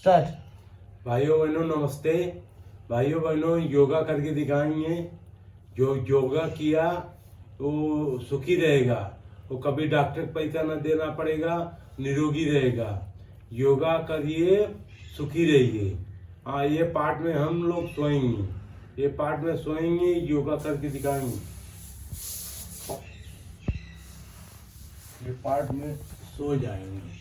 Start. भाइयों बहनों नमस्ते। भाइयों बहनों योगा करके दिखाएंगे। जो योगा किया वो सुखी रहेगा, वो कभी डॉक्टर को पैसा न देना पड़ेगा, निरोगी रहेगा। योगा करिए, सुखी रहिए। हाँ, ये पार्ट में हम लोग सोएंगे, ये पार्ट में सोएंगे, योगा करके दिखाएंगे। ये पार्ट में सो जाएंगे।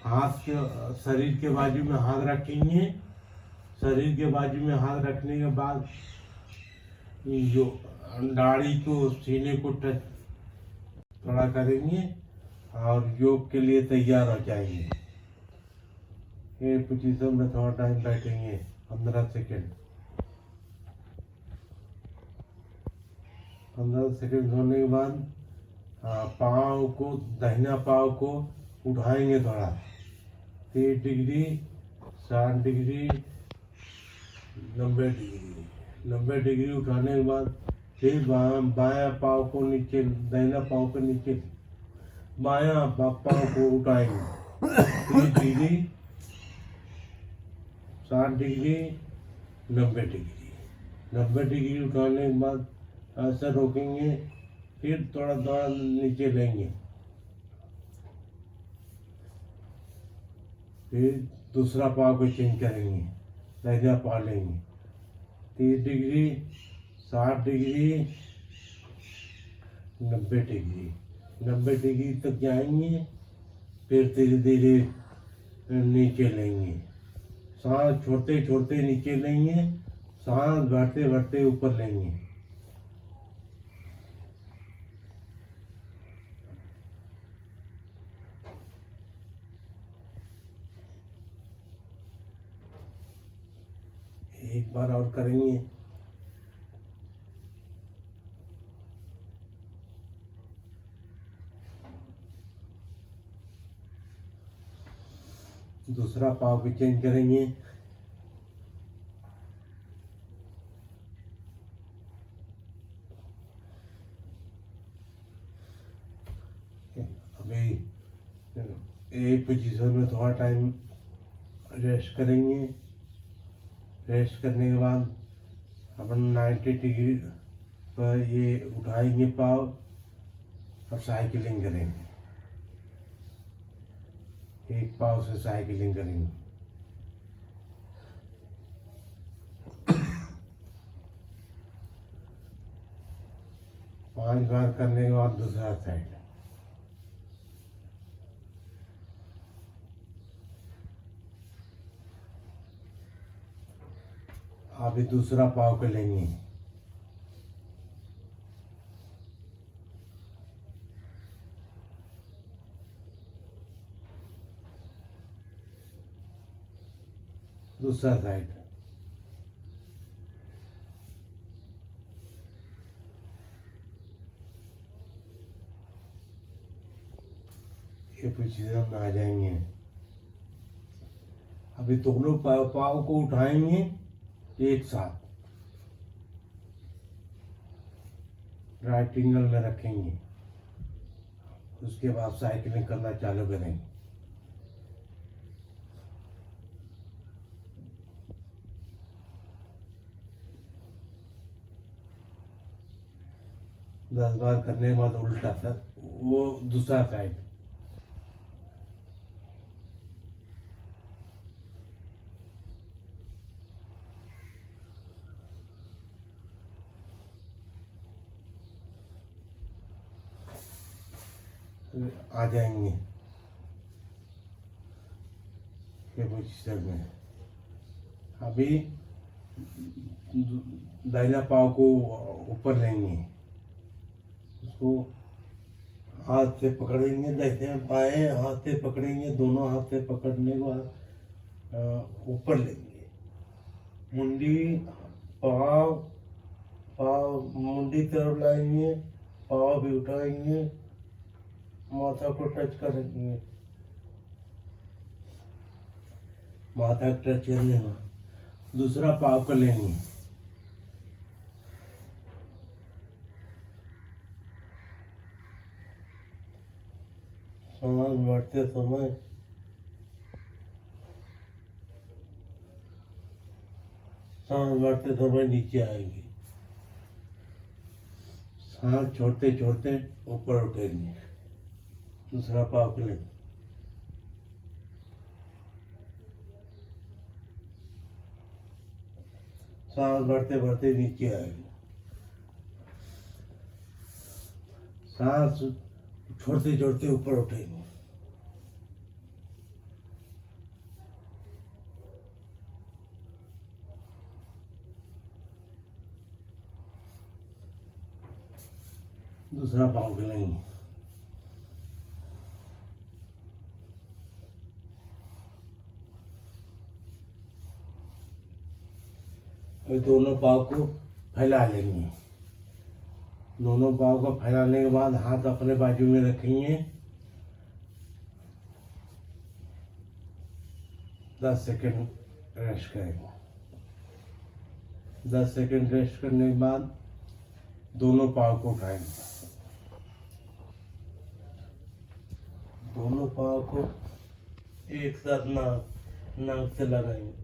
हाथ के शरीर के बाजू में हाथ रखेंगे। शरीर के बाजू में हाथ रखने के बाद जो दाढ़ी को सीने को टच थोड़ा करेंगे और योग के लिए तैयार हो जाएंगे। ये पोजीशन में थोड़ा टाइम बैठेंगे, 15 सेकेंड। 15 सेकेंड होने के बाद पाँव को, दाहिना पाँव को उठाएंगे थोड़ा, 30 डिग्री, 60 डिग्री, 90 डिग्री। 90 डिग्री उठाने के बाद फिर बायां पाँव को नीचे, दाहिना पाँव को नीचे, बायां पाँव को उठाएंगे, 30 डिग्री, 60 डिग्री, 90 डिग्री। 90 डिग्री उठाने के बाद ऐसा रोकेंगे, फिर थोड़ा थोड़ा नीचे लेंगे, फिर दूसरा पाँव को चेंज करेंगे, दाहिना पाँव लेंगे, 30 डिग्री, 60 डिग्री, 90 डिग्री। 90 डिग्री तक जाएंगे, फिर धीरे धीरे नीचे लेंगे, सांस छोड़ते छोड़ते नीचे लेंगे, सांस भरते भरते ऊपर लेंगे। एक बार और करेंगे। दूसरा पाँव भी चेंज करेंगे। अभी एक पोजीशन में थोड़ा टाइम रेस्ट करेंगे। रेस्ट करने के बाद अपन 90 डिग्री पर ये उठाएंगे पाँव और साइकिलिंग करेंगे। एक पाँव से साइकिलिंग करेंगे। पांच बार करने के बाद दूसरा साइड। अभी दूसरा पाँव को लेंगे, दूसरा साइड। ये पोजीशन में आ जाएंगे। अभी दोनों पाँव को उठाएंगे एक साथ, राइट एंगल में रखेंगे। उसके बाद साइकिलिंग करना चालू करेंगे। दस बार करने के बाद उल्टा था वो दूसरा साइड। आ जाएंगे ये पोजीशन में। अभी दाहिना पाँव को ऊपर लेंगे, उसको हाथ से पकड़ेंगे, दाहिने बाएं हाथ से पकड़ेंगे, दोनों हाथ से पकड़ने के बाद ऊपर लेंगे। मुंडी, पाँव, मुंडी तरफ लाएंगे, पाँव भी उठाएंगे, माथा को टच करेंगे, माथा टच करने में दूसरा पाँव को लेंगे, सांस भरते समय सांस भरते समय नीचे आएंगे, सांस छोड़ते छोड़ते ऊपर उठेंगे। दूसरा पाव खुलेंगे, सांस भरते भरते नीचे आएंगे, सांस छोड़ते छोड़ते ऊपर उठेंगे। दूसरा पाँव खुलेंगे, और दोनों पाँव को फैला लेंगे। दोनों पाँव को फैलाने के बाद हाथ अपने बाजू में रखेंगे। 10 सेकंड रेस्ट करेंगे। 10 सेकंड रेस्ट करने के बाद दोनों पाँव को उठाएंगे। दोनों पाँव को एक साथ नाक से लगाएंगे।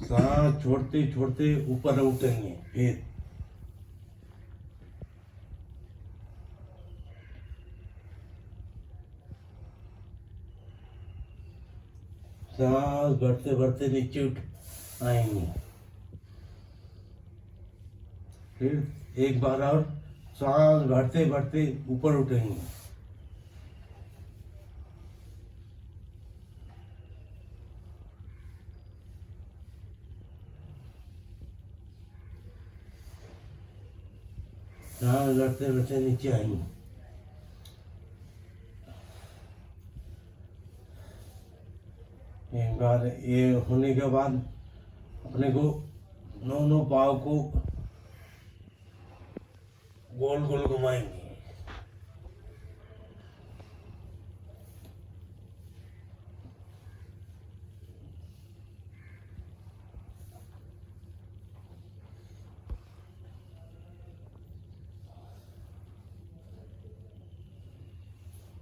सांस छोड़ते छोड़ते ऊपर उठेंगे। फिर सांस भरते भरते नीचे उठ आएंगे। फिर एक बार और सांस भरते भरते ऊपर उठेंगे। सांस भरते भरते नीचे आएंगे। एक बार ये होने के बाद अपने को दोनों पाँव को गोल गोल घुमाएंगे।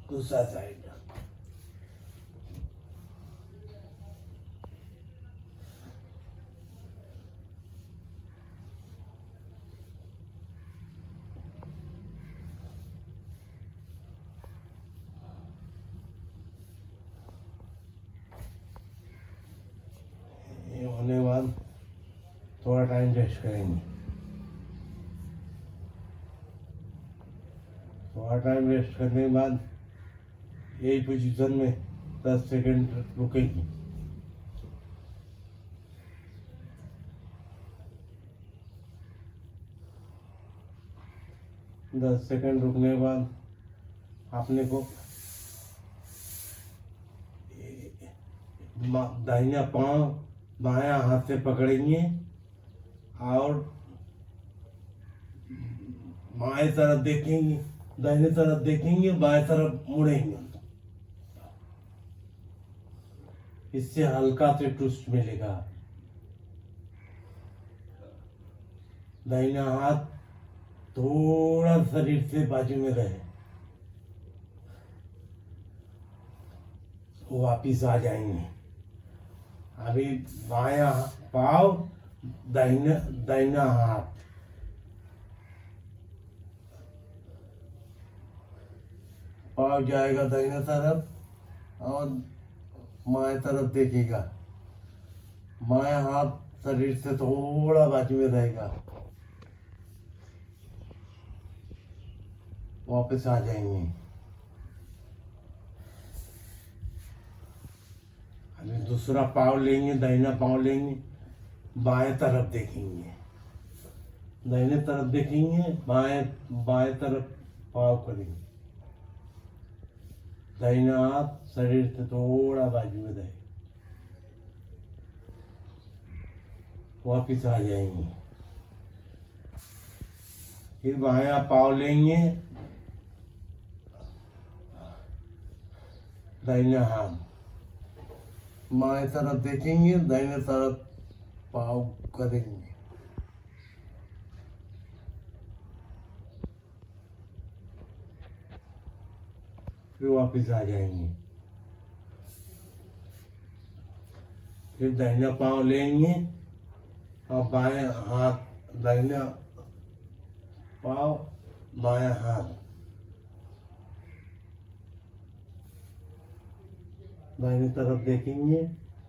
दूसरा साइड ये होने के बाद थोड़ा टाइम रेस्ट करेंगे। थोड़ा टाइम रेस्ट करने के बाद यही पोजीशन में 10 सेकंड रुकेंगे। 10 सेकंड रुकने के बाद आपने को दाहिना पाँव बायां हाथ से पकड़ेंगे और बाएं तरफ देखेंगे, दाहिने तरफ देखेंगे, बाएं तरफ मुड़ेंगे। इससे हल्का से ट्विस्ट मिलेगा। दाहिना हाथ थोड़ा शरीर से बाजू में रहे, वापिस आ जाएंगे। अभी बायां पाँव दाहिना हाथ, पाँव जाएगा दाहिना तरफ और बाएं तरफ देखेगा। बायां हाथ शरीर से थोड़ा बाजू में रहेगा, वापस आ जाएंगे। अभी दूसरा पाँव लेंगे, दाहिना पाँव लेंगे, बाएं तरफ देखेंगे, दाहिने तरफ देखेंगे, बाएं तरफ पाँव करेंगे। दाहिना हाथ शरीर से थोड़ा बाजू में रहे, वापिस आ जाएंगे। फिर बायां पाँव लेंगे, दाहिना हाथ बाएं तरफ देखेंगे, दाहिने तरफ पाँव करेंगे। फिर वापस आ जाएंगे। फिर दाहिना पाँव लेंगे और बाएं हाथ, दाहिना पाँव बायां हाथ, दाहिनी तरफ देखेंगे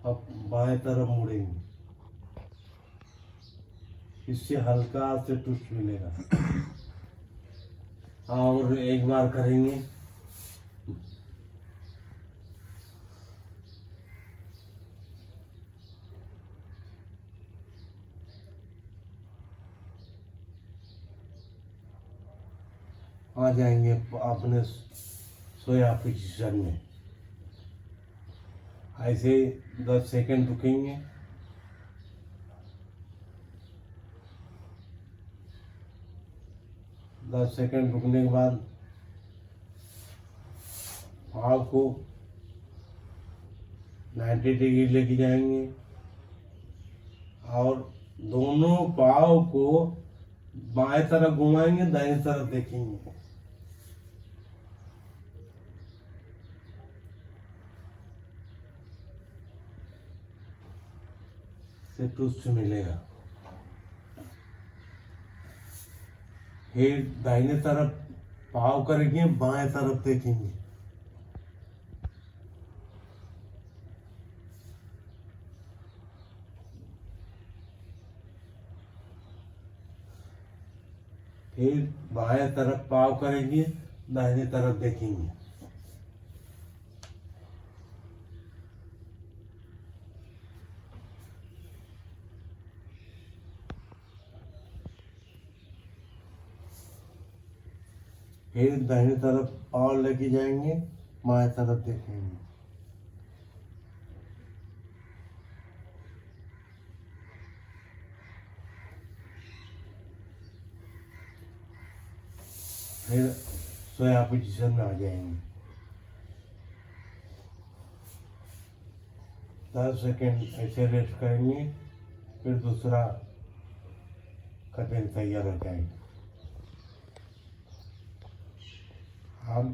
और बाएं तरफ मुड़ेंगे। इससे हल्का से ट्विस्ट मिलेगा। और एक बार करेंगे। आ जाएंगे अपने सोया पोजीशन में। ऐसे 10 सेकंड रुकेंगे। दस सेकंड रुकने के बाद पाँव को 90 डिग्री लेके जाएंगे और दोनों पाँव को बाएं तरफ घुमाएंगे, दाएं तरफ देखेंगे। से ट्विस्ट मिलेगा। फिर दाहिने तरफ पाँव करेंगे, बाएं तरफ देखेंगे। फिर बाएं तरफ पाँव करेंगे, दाहिने तरफ देखेंगे। फिर दाहिने तरफ पाँव लेके जाएंगे, बाएं तरफ देखेंगे। फिर सोया पोजीशन में आ जाएंगे। 10 सेकंड ऐसे रेस्ट करेंगे। फिर दूसरा कटिंग तैयार हो जाएगी। हम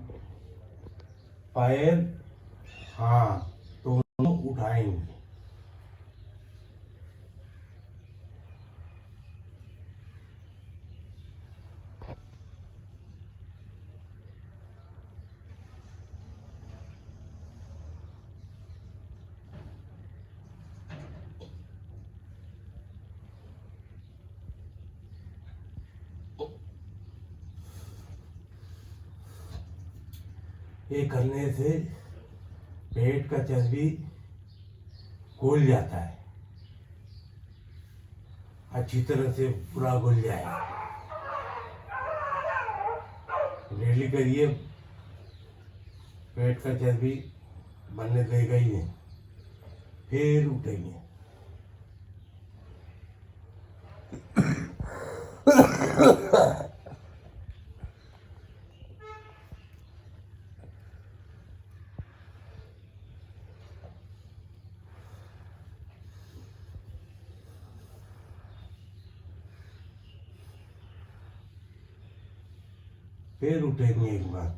पैर हाथ दोनों उठाएंगे। ये करने से पेट का चर्बी घुल जाता है, अच्छी तरह से पूरा घुल जाए। डेली करिए, पेट का चर्बी बनने देगा ही नहीं। फिर उठेंगे। फिर उठेंगे एक बार।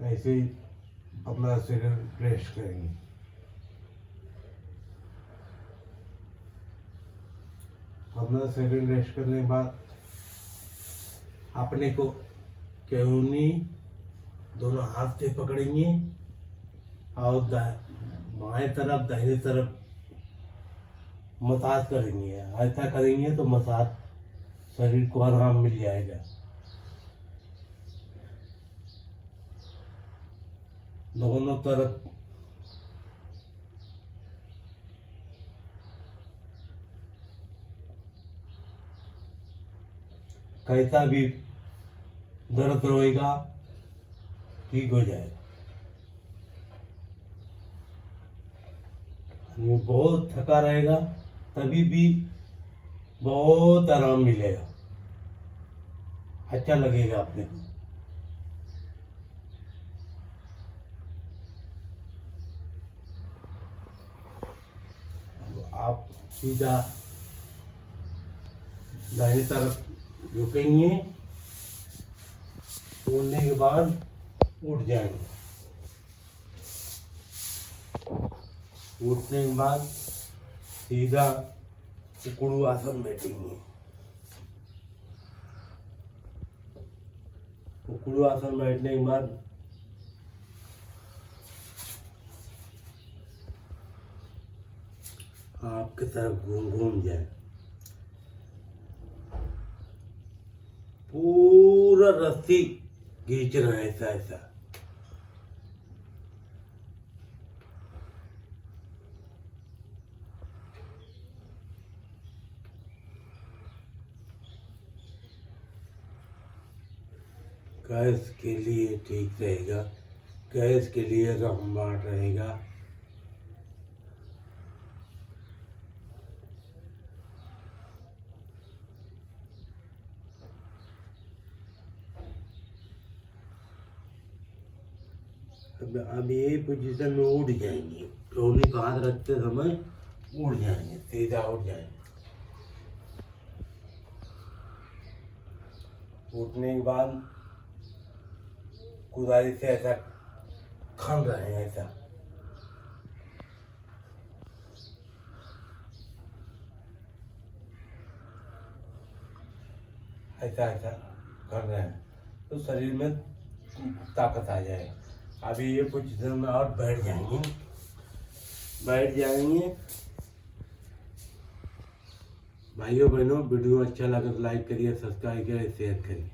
ऐसे ही 15 सेकंड रेस्ट करेंगे। 15 सेकंड रेस्ट करने के बाद अपने को केहूनी दोनों हाथ से पकड़ेंगे और बाएं तरफ दाहिने तरफ मसाज करेंगे। ऐसा करेंगे तो मसाज शरीर को आराम मिल जाएगा। दोनों तरफ कैसा भी दर्द रहेगा ठीक हो जाएगा। आदमी बहुत थका रहेगा तभी भी बहुत आराम मिलेगा। अच्छा लगेगा अपने को। अब आप सीधा दाहिनी तरफ झुकेंगे, तोड़ने के बाद उठ जाएंगे। उठने के बाद सीधा उकड़ू आसन बैठेंगे। उकड़ू आसन बैठने के बाद आपकी तरफ घूम जाए, पूरा रस्सी खींचना है ऐसा ऐसा। गैस के लिए ठीक रहेगा, गैस के लिए रामबाण रहेगा। अब ये पोजीशन में उठ जाएंगे, टोनी का हाथ रखते समय उड़ जाएंगे, सीधा उठ जाएंगे। उठने के बाद कुदारी से ऐसा खन रहे हैं, ऐसा ऐसा ऐसा कर रहे हैं तो शरीर में ताकत आ जाए। अभी ये पोजीशन में और बैठ जाएंगे, बैठ जाएंगे। भाइयों बहनों, वीडियो अच्छा लगे तो लाइक करिए, सब्सक्राइब करिए, शेयर करिए।